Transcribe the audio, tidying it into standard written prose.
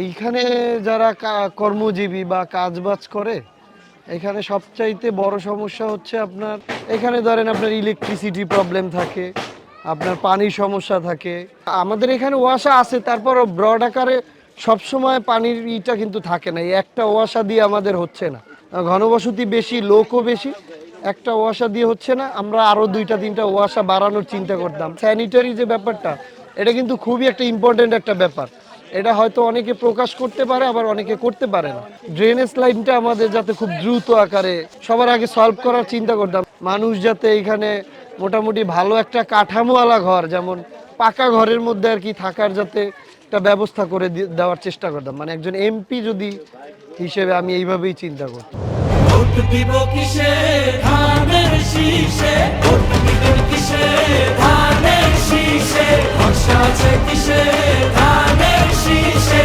এইখানে যারা কর্মজীবী বা কাজবাজ করে, এখানে সবচাইতে বড় সমস্যা হচ্ছে আপনার এখানে ধরেন আপনার ইলেকট্রিসিটি প্রবলেম থাকে, আপনার পানির সমস্যা থাকে। আমাদের এখানে ওয়াসা আছে, তারপরও ব্রড আকারে সবসময় পানির ইটা কিন্তু থাকে না। এই একটা ওয়াসা দিয়ে আমাদের হচ্ছে না, ঘনবসতি বেশি, লোকও বেশি, একটা ওয়াসা দিয়ে হচ্ছে না। আমরা আরও 2-3টা ওয়াসা বাড়ানোর চিন্তা করতাম। স্যানিটারি যে ব্যাপারটা, এটা কিন্তু খুবই একটা ইম্পর্টেন্ট একটা ব্যাপার। এটা হয়তো অনেকে প্রকাশ করতে পারে, আবার অনেকে করতে পারে না। ড্রেনেজ লাইনটা আমাদের যাতে খুব দ্রুত আকারে সবার আগে সলভ করার চিন্তা করতাম। মানুষ যাতে এখানে মোটামুটি ভালো একটা কাঠামোওয়ালা ঘর, যেমন পাকা ঘরের মধ্যে আর কি থাকার যাতে একটা ব্যবস্থা করে দেওয়ার চেষ্টা করতাম। মানে একজন এমপি যদি হিসেবে আমি এইভাবেই চিন্তা করতাম। ভোট দিব কিসে ধানের শীষে, ভোট দিবেন কিসে ধানের শীষে, ভরসা আছে কিসে ধানের শীষে।